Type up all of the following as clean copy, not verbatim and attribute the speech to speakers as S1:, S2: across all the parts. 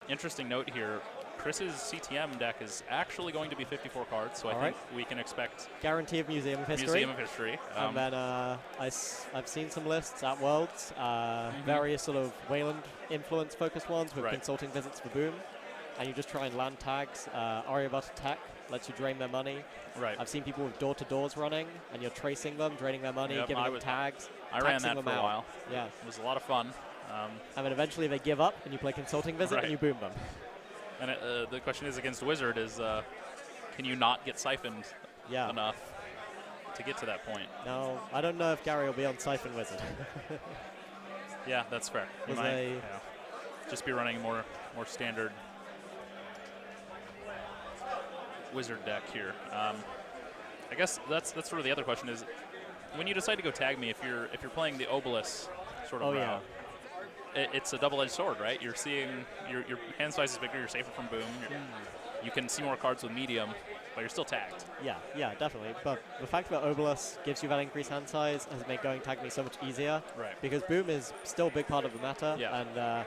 S1: interesting note here. Chris's CTM deck is actually going to be 54 cards, so I think we can expect
S2: guarantee of Museum of History.
S1: Museum of History.
S2: And then I've seen some lists at Worlds, various sort of Wayland influence focused ones with consulting visits for Boom, and you just try and land tags. Aryabhat Attack lets you drain their money.
S1: Right.
S2: I've seen people with door-to-doors running, and you're tracing them, draining their money, giving them tags.
S1: I ran that for a while.
S2: Yeah.
S1: It was a lot of fun.
S2: And then eventually they give up, and you play consulting visit, and you boom them.
S1: And the question is against Whizzard is, can you not get siphoned enough to get to that point?
S2: No, I don't know if Gary will be on Siphon Wizard.
S1: Yeah, that's fair. He might just be running more standard Wizard deck here. I guess that's sort of the other question is, when you decide to go tag me, if you're playing the Obelisk sort of route, it's a double-edged sword, right? You're seeing your hand size is bigger, you're safer from Boom. You can see more cards with medium, but you're still tagged. Yeah,
S2: definitely. But the fact that Obelisk gives you that increased hand size has made going tag me so much easier.
S1: Right.
S2: Because Boom is still a big part of the meta.
S1: Yeah.
S2: And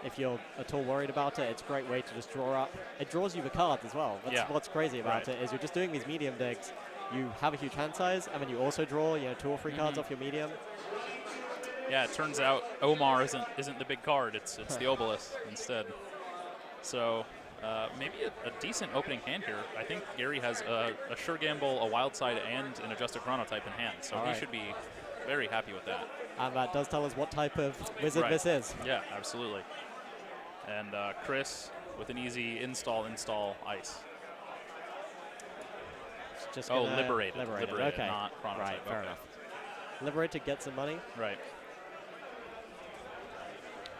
S2: if you're at all worried about it, it's a great way to just draw up. It draws you the cards as well. That's what's crazy about it, is you're just doing these medium digs. You have a huge hand size, and then you also draw 2 or 3 cards off your medium.
S1: Yeah, it turns out Omar isn't the big card. It's the Obelisk instead. So maybe a decent opening hand here. I think Gary has a Sure Gamble, a Wild Side, and an Adjusted Chronotype in hand. So he should be very happy with that.
S2: And that does tell us what type of wizard this is.
S1: Yeah, absolutely. And Chris with an easy install ice.
S2: Just
S1: liberated,
S2: okay.
S1: Not Chronotype.
S2: Right, fair enough. Liberate to get some money.
S1: Right.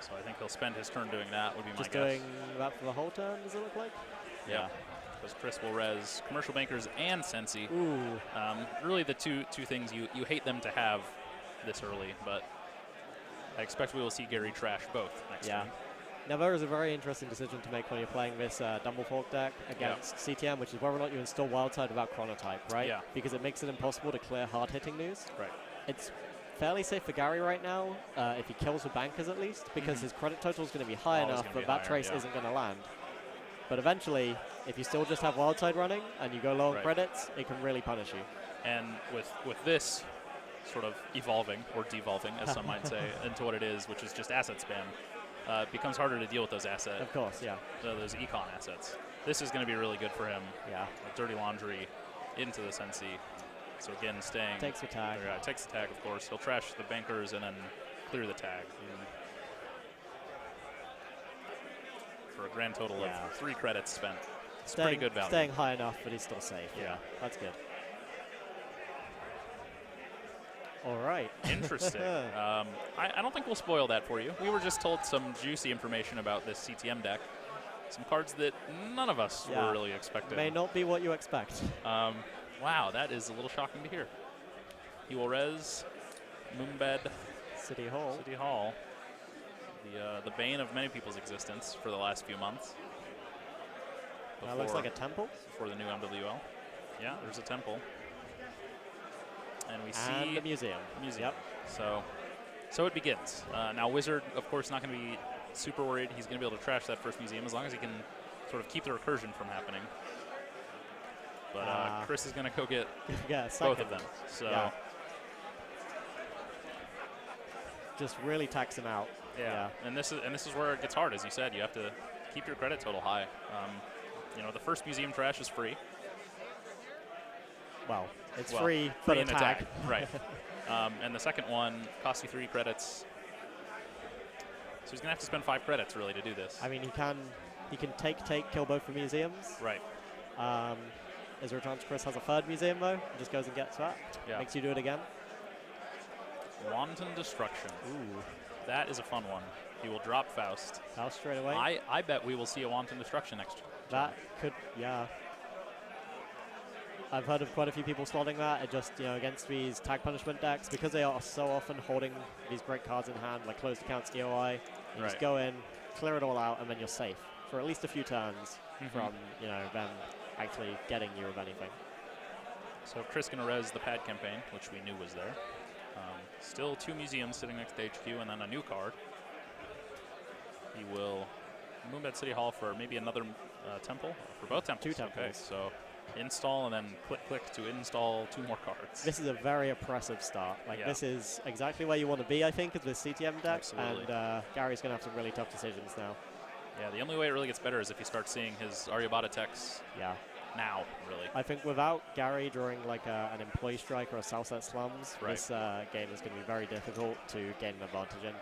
S1: So I think he'll spend his turn doing that, would be my guess.
S2: Just doing that for the whole turn, does it look like?
S1: Yeah. Because Chris will res Commercial Bankers and Sensi.
S2: Ooh.
S1: Really the two things you hate them to have this early, but I expect we will see Gary trash both next turn.
S2: Now there is a very interesting decision to make when you're playing this Dumblefork deck against CTM, which is whether or not you install Wildside without Chronotype, right?
S1: Yeah.
S2: Because it makes it impossible to clear hard-hitting news.
S1: Right.
S2: It's fairly safe for Gary right now, if he kills the bankers at least, because his credit total is going to be high enough that that trace isn't going to land. But eventually, if you still just have Wildside running and you go low on credits, it can really punish you.
S1: And with this sort of evolving, or devolving, as some might say, into what it is, which is just asset spam, it becomes harder to deal with those assets.
S2: Of course,
S1: those econ assets. This is going to be really good for him.
S2: Yeah.
S1: Dirty Laundry into the Sensi. So again, staying.
S2: Takes the tag.
S1: Takes the tag, of course. He'll trash the bankers and then clear the tag. For a grand total of 3 credits spent. It's pretty good value.
S2: Staying high enough, but he's still safe.
S1: Yeah.
S2: That's good. All right.
S1: Interesting. I don't think we'll spoil that for you. We were just told some juicy information about this CTM deck. Some cards that none of us were really expecting.
S2: May not be what you expect.
S1: Wow, that is a little shocking to hear. He will res Moombed
S2: City Hall.
S1: The bane of many people's existence for the last few months.
S2: That looks like a temple.
S1: Before the new MWL. Yeah, there's a temple. And we see
S2: the museum.
S1: Yep. So it begins. Now Whizzard, of course, not going to be super worried. He's going to be able to trash that first museum as long as he can sort of keep the recursion from happening. But Chris is going to go get both of them. So
S2: just really tax him out.
S1: Yeah. And this is where it gets hard, as you said. You have to keep your credit total high. The first museum trash is free.
S2: Well, it's free for an attack.
S1: Right. And the second one costs you 3 credits. So he's going to have to spend 5 credits, really, to do this.
S2: I mean, he can take, kill both the museums.
S1: Right.
S2: Is there a chance Chris has a 3rd museum, though? He just goes and gets that.
S1: Yeah.
S2: Makes you do it again.
S1: Wanton Destruction.
S2: Ooh.
S1: That is a fun one. He will drop Faust.
S2: Faust straight away.
S1: I bet we will see a Wanton Destruction next turn.
S2: That could, I've heard of quite a few people slotting that. It just, against these tag punishment decks, because they are so often holding these great cards in hand, like closed accounts EOI, you just go in, clear it all out, and then you're safe for at least a few turns from, them actually getting you of anything.
S1: So Chris going to res the pad campaign, which we knew was there. Still 2 museums sitting next to HQ, and then a new card. He will Moonbed City Hall for maybe another temple? For both temples?
S2: 2 temples.
S1: Okay, so install and then click to install 2 more cards.
S2: This is a very oppressive start. Like, this is exactly where you want to be, I think, with this CTM deck.
S1: Absolutely.
S2: And Gary's going to have some really tough decisions now.
S1: Yeah, the only way it really gets better is if you start seeing his Aryabhata techs now, really.
S2: I think without Gary drawing like an employee strike or a Southset Slums, this game is going to be very difficult to gain an advantage in.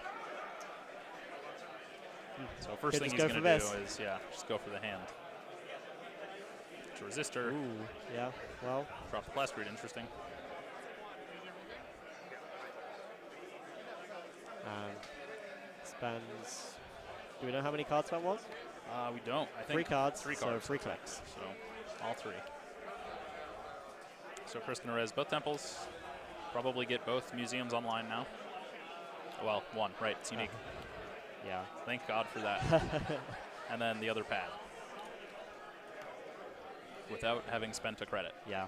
S1: So first thing he's going to do is, just go for the hand. Resistor.
S2: Ooh, yeah, well.
S1: Drop the Blast Grid, interesting.
S2: And spends. Do we know how many cards that was?
S1: We don't. I think
S2: 3 cards.
S1: 3 cards.
S2: So 3 clicks.
S1: So all 3. So Chris going to res both temples. Probably get both museums online now. Well, 1, right? It's unique.
S2: Yeah.
S1: Thank God for that. And then the other pad. Without having spent a credit.
S2: Yeah.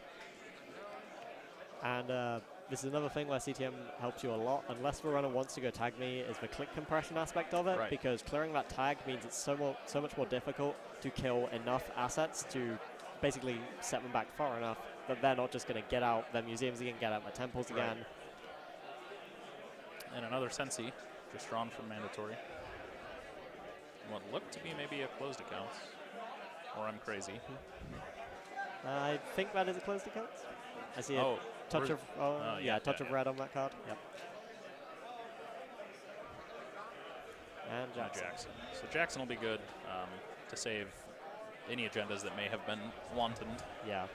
S2: And this is another thing where CTM helps you a lot. Unless the runner wants to go tag me, is the click compression aspect of it.
S1: Right.
S2: Because clearing that tag means it's so much more difficult to kill enough assets to basically set them back far enough that they're not just going to get out their museums again, get out their temples again.
S1: And another Sensi, just drawn from mandatory. What looked to be maybe a closed account. Or I'm crazy.
S2: I think that is a closed account. I see a touch of touch of red on that card. Yep. And Jackson.
S1: So Jackson will be good to save any agendas that may have been wantoned.
S2: Yeah.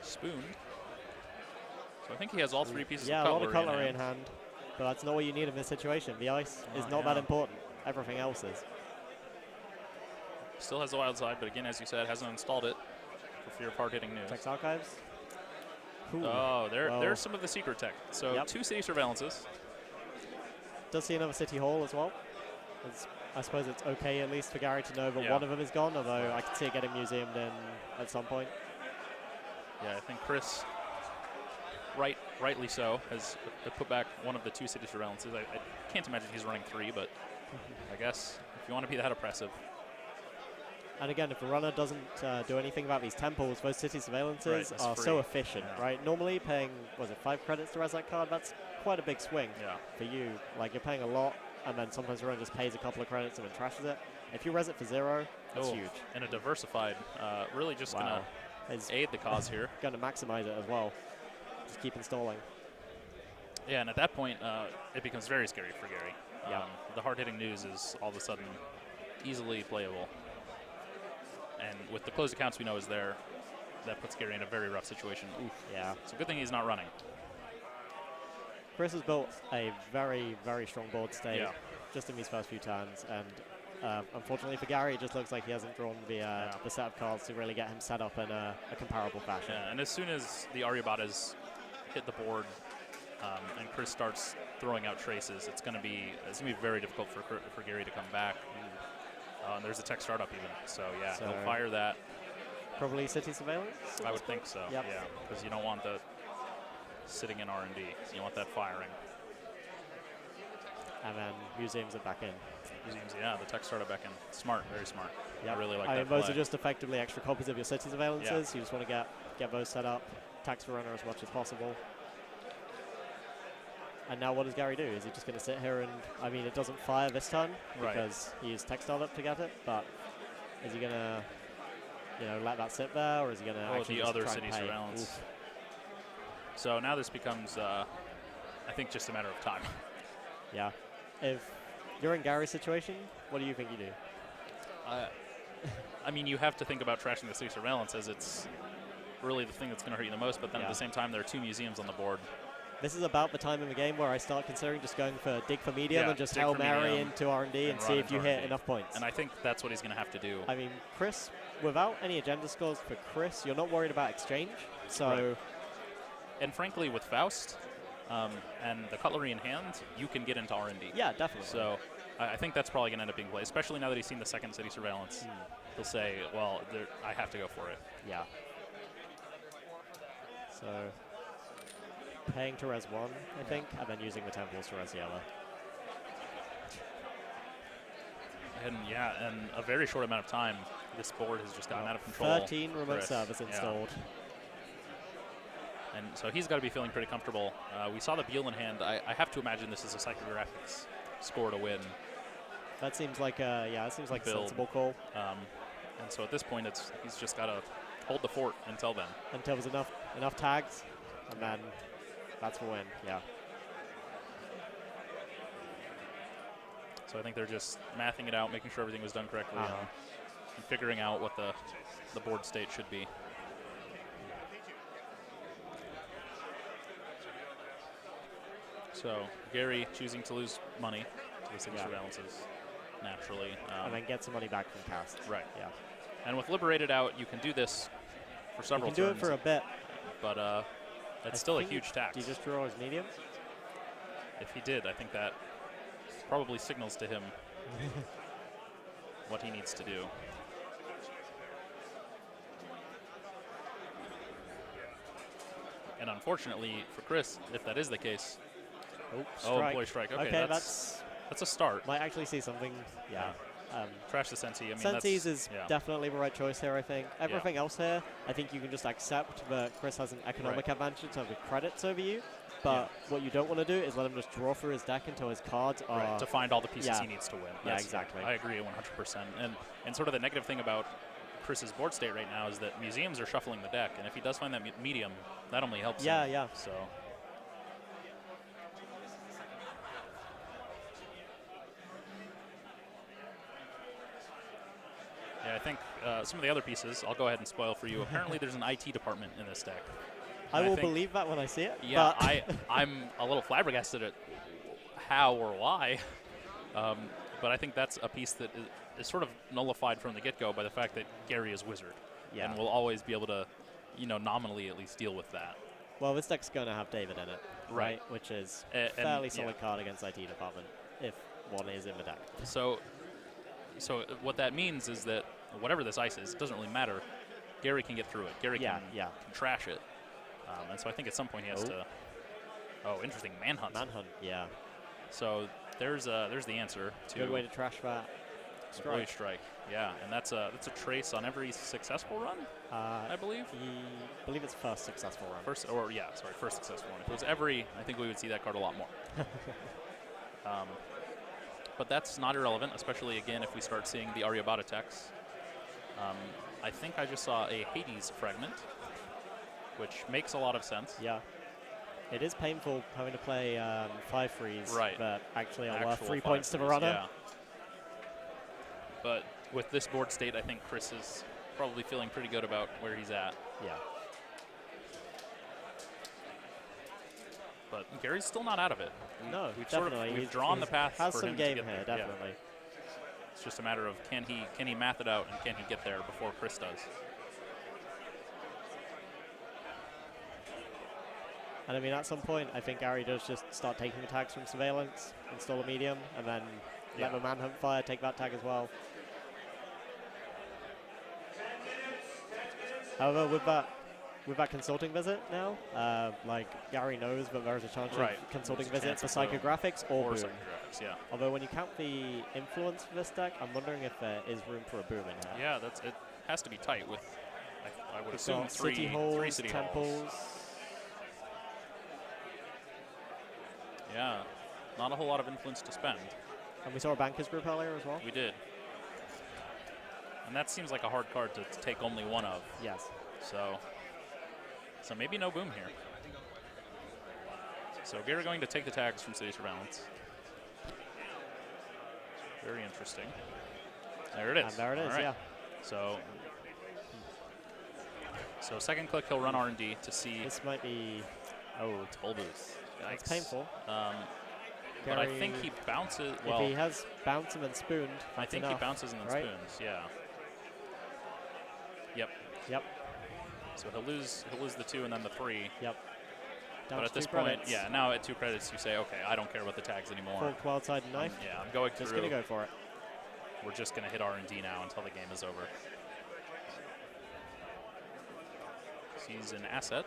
S1: Spooned. So I think he has all 3 pieces of
S2: cutlery. Yeah, a lot of cutlery in hand. But that's not what you need in this situation. The ice is not that important. Everything else is.
S1: Still has the wild side, but again, as you said, hasn't installed it for fear of hard-hitting news.
S2: Text archives. Ooh.
S1: Oh, there's some of the secret tech. So 2 city surveillances.
S2: Does see another city hall as well. I suppose it's okay at least for Gary to know that one of them is gone, although I can see it getting museumed in at some point.
S1: Yeah, I think Chris, rightly so, has put back one of the 2 city surveillances. I can't imagine he's running 3, but I guess if you want to be that oppressive.
S2: And again, if the runner doesn't do anything about these temples, those city surveillances are so efficient, right? Normally paying, 5 credits to res that card? That's quite a big swing for you. Like, you're paying a lot, and then sometimes the runner just pays a couple of credits and then trashes it. If you res it for 0, that's huge.
S1: And a diversified, really just going to aid the cause here.
S2: Going to maximize it as well. Just keep installing.
S1: Yeah, and at that point, it becomes very scary for Gary. The hard-hitting news is all of a sudden easily playable. And with the closed accounts we know is there, that puts Gary in a very rough situation. Oof.
S2: Yeah.
S1: It's a good thing he's not running.
S2: Chris has built a very, very strong board state just in these first few turns. And unfortunately for Gary, it just looks like he hasn't drawn the set of cards to really get him set up in a comparable fashion.
S1: Yeah, and as soon as the Aryabhatas hit the board and Chris starts throwing out traces, it's going to be very difficult for Gary to come back. And there's a tech startup even, so he'll fire that.
S2: Probably city surveillance?
S1: I would think so, because you don't want that sitting in R&D, so you want that firing.
S2: And then museums are back in.
S1: Museums, the tech startup back in. Smart, very smart.
S2: Yep.
S1: I really like
S2: that.
S1: I
S2: mean, those are just effectively extra copies of your city surveillances. You just want to get those set up, tax the runner as much as possible. And now what does Gary do? Is he just going to sit here and, I mean, it doesn't fire this turn because he used textile up to get it, but is he going to, let that sit there, or is he going to actually
S1: the
S2: just
S1: other
S2: try
S1: city
S2: and pay?
S1: surveillance?
S2: Oof.
S1: So now this becomes, I think, just a matter of time.
S2: Yeah. If you're in Gary's situation, what do you think you do?
S1: I mean, you have to think about trashing the city surveillance as it's really the thing that's going to hurt you the most, but then at the same time, there are 2 museums on the board.
S2: This is about the time in the game where I start considering just going for dig for medium and just Hail Mary into R&D and see if you hit enough points.
S1: And I think that's what he's going to have to do.
S2: I mean, Chris, without any agenda scores for Chris, you're not worried about exchange. So,
S1: and frankly, with Faust and the cutlery in hand, you can get into R&D.
S2: Yeah, definitely.
S1: So I think that's probably going to end up being played, especially now that he's seen the second city surveillance. He'll say, well, I have to go for it.
S2: Yeah. So paying to res 1, I think, and then using the temples to res the other.
S1: And yeah, in a very short amount of time, this board has just gotten out of control.
S2: 13 remote servers installed.
S1: And so he's got to be feeling pretty comfortable. We saw the Buell in hand. I have to imagine this is a psychographics score to win.
S2: That seems like a sensible call.
S1: And so at this point, he's just got to hold the fort until then.
S2: Until there's enough tags, and then that's for win. Yeah.
S1: So I think they're just mathing it out, making sure everything was done correctly, and figuring out what the board state should be. So Gary choosing to lose money to the signature balances, naturally.
S2: And then get some money back from cast.
S1: Right.
S2: Yeah.
S1: And with Liberated out, you can do this for several turns.
S2: You can do it for a bit.
S1: But it's still a huge tax.
S2: Do you just draw his medium?
S1: If he did, I think that probably signals to him what he needs to do. And unfortunately for Chris, if that is the case, boy, strike. Okay, that's a start.
S2: Might actually see something. Yeah.
S1: Trash the Sensi. I mean,
S2: Sensi's is definitely the right choice here, I think. Everything else here, I think you can just accept that Chris has an economic advantage in terms of credits over you. But what you don't want to do is let him just draw through his deck until his cards are...
S1: to find all the pieces he needs to win.
S2: Yeah, exactly.
S1: I agree 100%. And sort of the negative thing about Chris's board state right now is that museums are shuffling the deck. And if he does find that medium, that only helps him.
S2: Yeah.
S1: So... Yeah, I think some of the other pieces, I'll go ahead and spoil for you. Apparently there's an IT department in this deck.
S2: I will believe that when I see it.
S1: Yeah, I'm a little flabbergasted at how or why. But I think that's a piece that is sort of nullified from the get-go by the fact that Gary is Whizzard. Yeah. And will always be able to, nominally at least deal with that.
S2: Well, this deck's going to have David in it, right? Which is a fairly solid card against IT department, if one is in the deck.
S1: So what that means is that whatever this ice is, it doesn't really matter. Gary can get through it. Gary can trash it. And so I think at some point he has to... Oh, interesting. Manhunt.
S2: Manhunt, yeah.
S1: So there's the answer to...
S2: Good way to trash that.
S1: Strike. Yeah, and that's a trace on every successful run, I believe.
S2: I believe it's first successful run.
S1: First successful run. If it was every, I think we would see that card a lot more. But that's not irrelevant, especially, again, if we start seeing the Aryabhata techs. I think I just saw a Hades fragment, which makes a lot of sense.
S2: Yeah. It is painful having to play 5-3s that actually are worth 3 points to the runner.
S1: Yeah. But with this board state, I think Chris is probably feeling pretty good about where he's at.
S2: Yeah.
S1: But Gary's still not out of it.
S2: No,
S1: we've drawn the path
S2: has
S1: for
S2: some
S1: him
S2: game
S1: to get
S2: here,
S1: there.
S2: definitely.
S1: Yeah. It's just a matter of can he math it out and can he get there before Chris does.
S2: And I mean, at some point, I think Gary does just start taking attacks from surveillance, install a medium, and then let the manhunt fire, take that tag as well. However, with that consulting visit now, Gary knows that there is a chance of consulting visit for psychographics or boom.
S1: Psychographics, yeah.
S2: Although when you count the influence for this deck, I'm wondering if there is room for a boom in here.
S1: Yeah, it has to be tight with, I would assume, three city
S2: temples.
S1: halls. Yeah, not a whole lot of influence to spend.
S2: And we saw a bankers group earlier as well.
S1: We did. And that seems like a hard card to take only one of.
S2: Yes.
S1: So maybe no boom here. So Gary going to take the tags from City Surveillance. Very interesting. There it is.
S2: And there it is,
S1: right.
S2: Yeah.
S1: So second click, he'll run R&D to see.
S2: This might be...
S1: Oh, it's Bull Boost. Yikes.
S2: It's painful.
S1: But I think he bounces. Well,
S2: if he has bounced and then spooned,
S1: I think he bounces and then spoons. Yeah. Yep. So he'll lose the 2 and then the 3.
S2: Yep. Down
S1: but at this point, now at 2 credits, you say, okay, I don't care about the tags anymore.
S2: Full wild-side knife.
S1: Yeah, I'm going through.
S2: Just going to go for it.
S1: We're just going to hit R&D now until the game is over. He's an asset.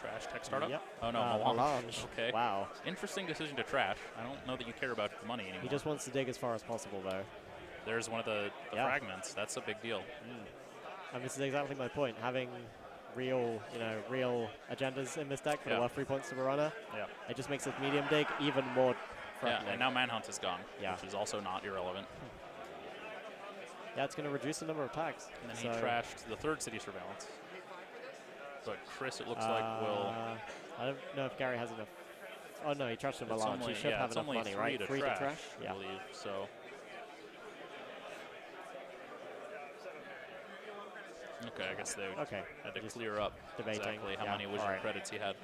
S1: Trash tech startup?
S2: Yep.
S1: Oh, no,
S2: Melange.
S1: Okay.
S2: Wow.
S1: Interesting decision to trash. I don't know that you care about the money anymore.
S2: He just wants to dig as far as possible, though.
S1: There's one of the fragments. That's a big deal.
S2: And this is exactly my point. Having real agendas in this deck that are worth 3 points to a runner.
S1: Yeah.
S2: It just makes this medium dig even more threatening.
S1: Yeah, and now Manhunt is gone,
S2: Yeah.
S1: which is also not irrelevant.
S2: Yeah, it's going to reduce the number of tags.
S1: And then he trashed the third City Surveillance. But Chris, it looks like, will...
S2: I don't know if Gary has enough. Oh, no, he trashed the Melange. He should have enough money, right?
S1: Three to trash,
S2: Yeah.
S1: I believe, so... Okay, I guess they had to clear up exactly how many Whizzard credits he had.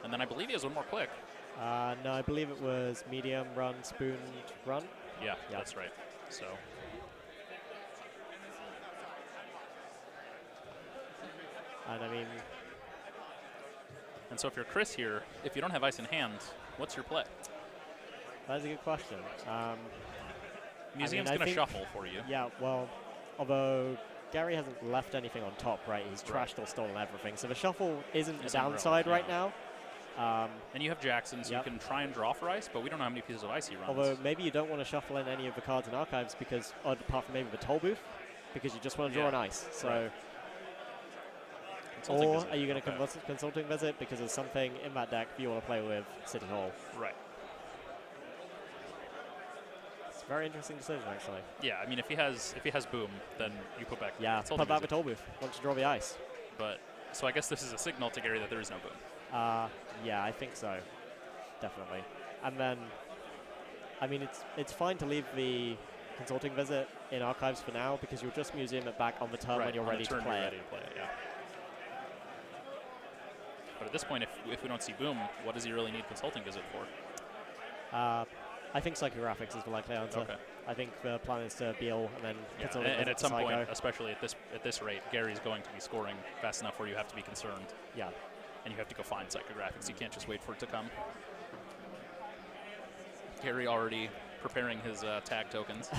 S1: And then I believe he has one more click.
S2: No, I believe it was medium run, spooned run.
S1: Yeah, that's right. So...
S2: And I mean...
S1: And so if you're Chris here, if you don't have ice in hand, what's your play?
S2: That's a good question.
S1: Museum's going to shuffle for you.
S2: Yeah, well, although Gary hasn't left anything on top, right? He's trashed or stolen everything. So the shuffle isn't a downside right now.
S1: And you have Jackson, so you can try and draw for ice, but we don't know how many pieces of ice he runs.
S2: Although maybe you don't want to shuffle in any of the cards in archives because, apart from maybe the toll booth, because you just want to draw an ice. So... Or are you going to Consulting Visit because there's something in that deck you want to play with City Hall?
S1: Right.
S2: It's a very interesting decision, actually.
S1: Yeah, I mean, if he has Boom, then you put back.
S2: Yeah, put back the toll booth once you draw the ice.
S1: But so I guess this is a signal to Gary that there is no Boom.
S2: Yeah, I think so, definitely. And then, I mean, it's fine to leave the Consulting Visit in archives for now because you'll just museum it back on the turn when you're ready to play it.
S1: Yeah. But at this point, if we don't see Boom, what does he really need Consulting Visit for?
S2: I think Psychographics is the likely answer.
S1: Okay.
S2: I think the plan is to Beal and then Consulting Visit
S1: and at some
S2: Psycho.
S1: point, especially at this rate, Gary's going to be scoring fast enough where you have to be concerned.
S2: Yeah.
S1: And you have to go find Psychographics. You can't just wait for it to come. Gary already preparing his tag tokens.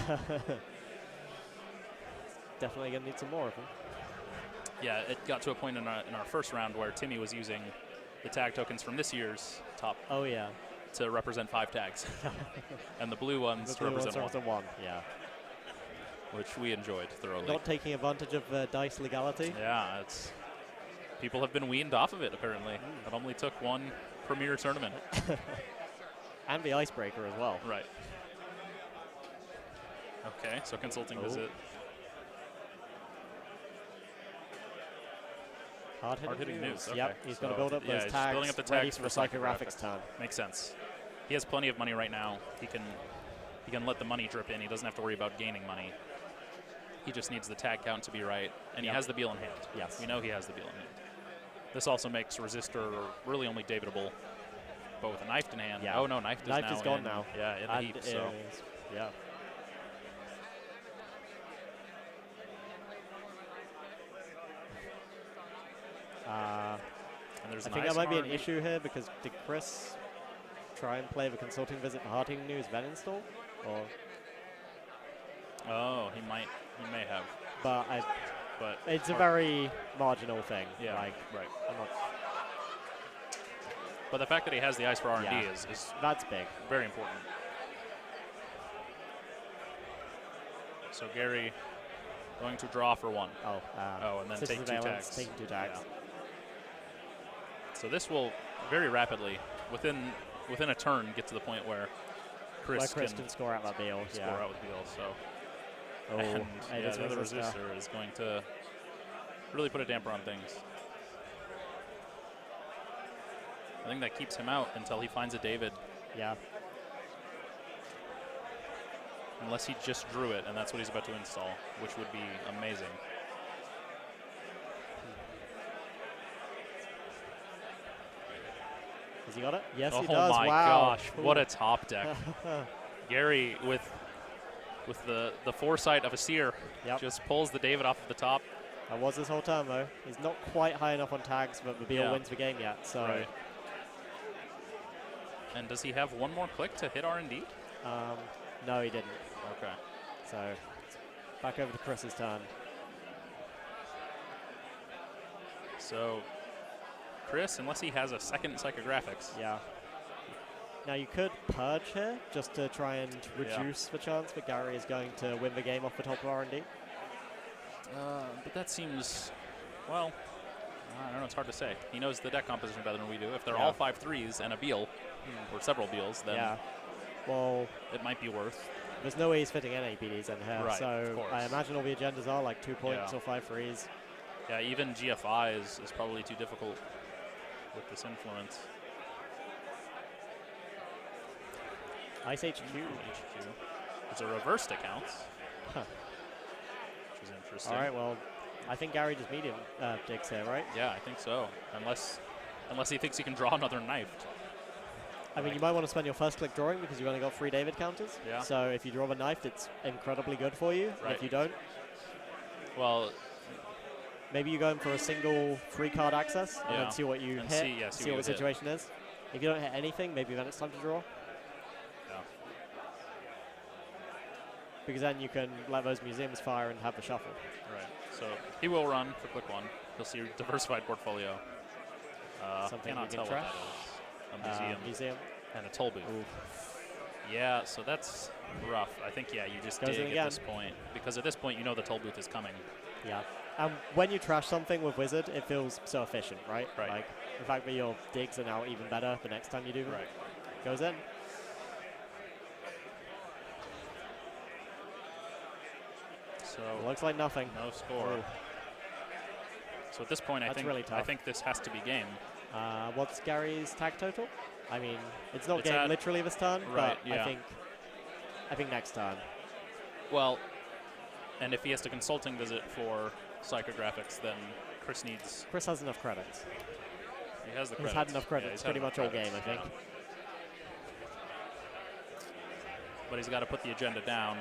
S2: Definitely going to need some more of them.
S1: Yeah, it got to a point in our first round where Timmy was using the tag tokens from this year's top.
S2: Oh, yeah.
S1: To represent 5 tags. And the blue ones to represent 1.
S2: Yeah.
S1: Which we enjoyed thoroughly.
S2: Not taking advantage of dice legality.
S1: Yeah, people have been weaned off of it, apparently. It only took one premier tournament.
S2: And the icebreaker as well.
S1: Right. Okay, so Consulting Visit.
S2: Hard-hitting moves.
S1: Okay.
S2: Yep, he's going to build up those tags,
S1: building up the tags
S2: ready for the Psychographics turn.
S1: Makes sense. He has plenty of money right now. He can let the money drip in. He doesn't have to worry about gaining money. He just needs the tag count to be right, and he has the Beal in hand.
S2: Yes.
S1: We know he has the Beal in hand. This also makes Resistor really only debatable, but with a knifed in hand.
S2: Yeah.
S1: Oh no, knifed
S2: is gone now.
S1: Yeah, in the heap. So.
S2: Yeah.
S1: And there's
S2: I think that might be an issue here because did Chris try and play the Consulting Visit for Hard-hitting News then install? Or
S1: he may have.
S2: But it's a very marginal thing.
S1: Yeah,
S2: right.
S1: But the fact that he has the ice for R&D is
S2: that's big.
S1: Very important. So Gary going to draw for 1. And then take 2 tags.
S2: Taking 2 tags.
S1: Yeah. So this will very rapidly, within a turn, get to the point where Chris can
S2: score out that Beal.
S1: Score out with Beal. So, the other resistor is going to really put a damper on things. I think that keeps him out until he finds a David.
S2: Yeah.
S1: Unless he just drew it, and that's what he's about to install, which would be amazing.
S2: Has he got it? Yes, he
S1: Oh
S2: does.
S1: my gosh, what a top deck. Gary, with the foresight of a seer, just pulls the David off of the top.
S2: That was his whole turn, though. He's not quite high enough on tags, but the Beal wins the game yet. So.
S1: Right. And does he have one more click to hit R&D?
S2: No, he didn't.
S1: Okay.
S2: So, back over to Chris's turn.
S1: So, Chris, unless he has a second psychographics.
S2: Yeah. Now you could purge here just to try and reduce the chance that Gary is going to win the game off the top of R&D.
S1: But that seems, well, I don't know, it's hard to say. He knows the deck composition better than we do. If they're all 5/3s and a Beal, or several Beals, then
S2: well,
S1: it might be worth.
S2: There's no way he's fitting any APDs in here,
S1: Right,
S2: so I imagine all the agendas are like 2 points or 5/3s.
S1: Yeah, even GFI is probably too difficult with this influence.
S2: Ice HQ.
S1: It's a reversed account, which is interesting.
S2: All right, well, I think Gary just medium digs here, right?
S1: Yeah, I think so. Unless he thinks he can draw another knife.
S2: I mean, you might want to spend your first click drawing because you've only got 3 David counters.
S1: Yeah.
S2: So if you draw the knife, it's incredibly good for you.
S1: Right.
S2: If you don't,
S1: well,
S2: maybe you go in for a single 3-card access and then see what you
S1: and
S2: hit, see what the situation is. If you don't hit anything, maybe then it's time to draw.
S1: Yeah.
S2: Because then you can let those museums fire and have the shuffle.
S1: Right. So he will run for click 1. He'll see a diversified portfolio.
S2: Something
S1: cannot
S2: you
S1: tell
S2: can trash.
S1: what that is. A
S2: museum.
S1: And a toll booth. Yeah, so that's rough. I think, you just
S2: Goes
S1: dig at this point. Because at this point, you know the toll booth is coming.
S2: Yeah. And when you trash something with Whizzard, it feels so efficient, right?
S1: Right.
S2: Like, the fact that your digs are now even better the next time you do them.
S1: Right.
S2: Goes in.
S1: So
S2: looks like nothing.
S1: No score.
S2: Oh.
S1: So at this point, I think this has to be game.
S2: What's Gary's tag total? I mean, it's not
S1: It's
S2: game
S1: at
S2: literally this turn,
S1: right,
S2: but I think next turn.
S1: Well, and if he has to consulting visit for psychographics, then Chris
S2: has enough credits.
S1: He has the credits.
S2: He's had enough credits pretty much all game, I think.
S1: Yeah. But he's got to put the agenda down.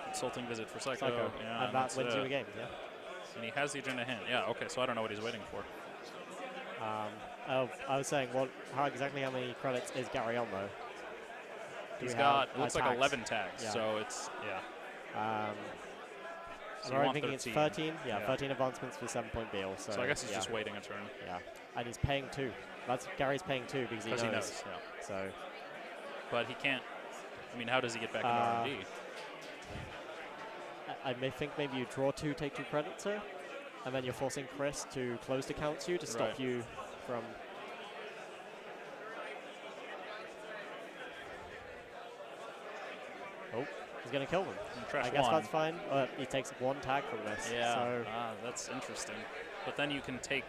S1: Consulting visit for Psycho. Yeah,
S2: and that wins you a game, yeah.
S1: And he has the agenda hand. Yeah, okay, so I don't know what he's waiting for.
S2: I was saying, how many credits is Gary on, though?
S1: He's got, it looks like 11 tags, so it's,
S2: so I'm thinking 13. It's 13. Yeah, 13 advancements for 7-point Beal. So
S1: I guess he's just waiting a turn.
S2: Yeah, and he's paying 2. Gary's paying 2 because he knows.
S1: Yeah.
S2: So,
S1: but he can't. I mean, how does he get back into R&D?
S2: I may think maybe you draw 2, take 2 credits here, and then you're forcing Chris to close the counts you to stop you from. Oh, he's going to kill them. I guess that's fine. He takes 1 tag from this.
S1: Yeah,
S2: so
S1: that's interesting. But then you can take,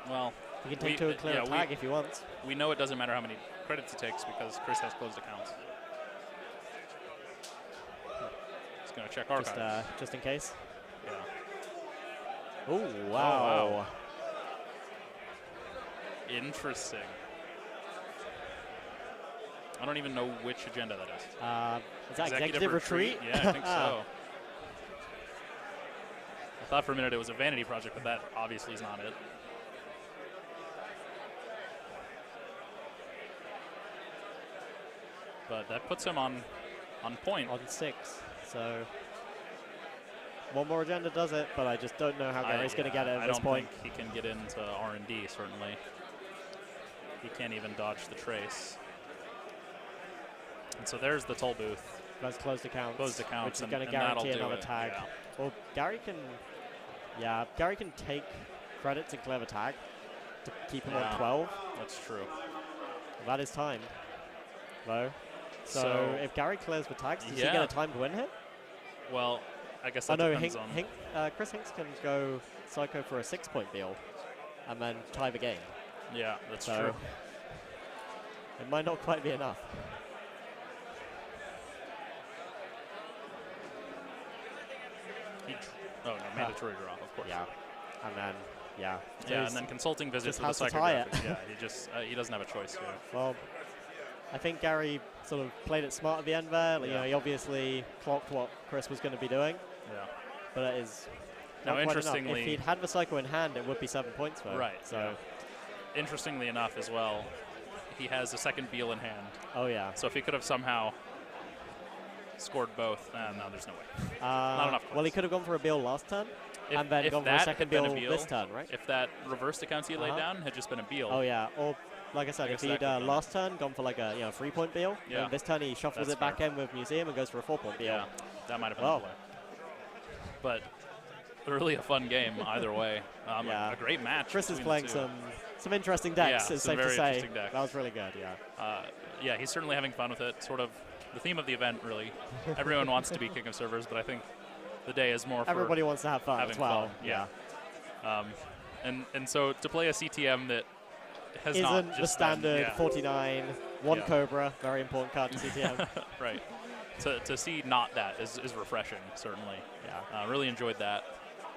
S1: well...
S2: You can take 2 and clear a tag if you want.
S1: We know it doesn't matter how many credits he takes because Chris has closed accounts. He's going to check archives.
S2: Just in case.
S1: Yeah.
S2: Oh, wow.
S1: Oh, wow. Interesting. I don't even know which agenda that is.
S2: Is that Executive Retreat?
S1: Yeah, I think so. I thought for a minute it was a vanity project, but that obviously is not it. But that puts him on point.
S2: On 6. So 1 more agenda does it, but I just don't know how Gary's going to get it at this point.
S1: I don't think he can get into R&D, certainly. He can't even dodge the trace. And so there's the toll booth.
S2: That's closed accounts.
S1: Closed accounts,
S2: which is going to guarantee another tag.
S1: Yeah.
S2: Well, Gary can take credits and clear the tag to keep him on 12.
S1: That's true.
S2: That is time, though. So if Gary clears the tags, does he get a time to win here?
S1: Well, I guess that depends on...
S2: Chris Hinkes can go Psycho for a 6-point Beal and then tie the game.
S1: Yeah, that's true.
S2: It might not quite be enough.
S1: Mandatory draw, of course.
S2: Yeah, and then
S1: and then consulting visit for the psychographics. Yeah, he doesn't have a choice here.
S2: Well, I think Gary sort of played it smart at the end there. You know, he obviously clocked what Chris was going to be doing.
S1: Yeah.
S2: But it is
S1: now interestingly,
S2: if he'd had the Psycho in hand, it would be 7 points though.
S1: Right.
S2: So
S1: interestingly enough, as well, he has a second Beal in hand.
S2: Oh yeah.
S1: So if he could have somehow scored both, no, there's no way. Not enough.
S2: Well, he could have gone for a Beal last turn. and then gone for a second Beal this turn, right?
S1: If that reversed accounts he laid down had just been a Beal.
S2: Oh yeah, or like I said, if he'd last turn gone for like a 3-point Beal, and this turn he shuffles it back in with Museum and goes for a 4-point Beal.
S1: Yeah, that might have been the play. But really a fun game either way. A great match.
S2: Chris is playing some interesting decks, it's safe to say. That was really good,
S1: yeah, he's certainly having fun with it. Sort of the theme of the event, really. Everyone wants to be king of servers, but I think the day is more for
S2: everybody wants to have fun as well.
S1: And so to play a CTM that
S2: isn't the standard 49, one Cobra, very important card in CTM.
S1: Right. To see not that is refreshing, certainly.
S2: Yeah.
S1: Really enjoyed that.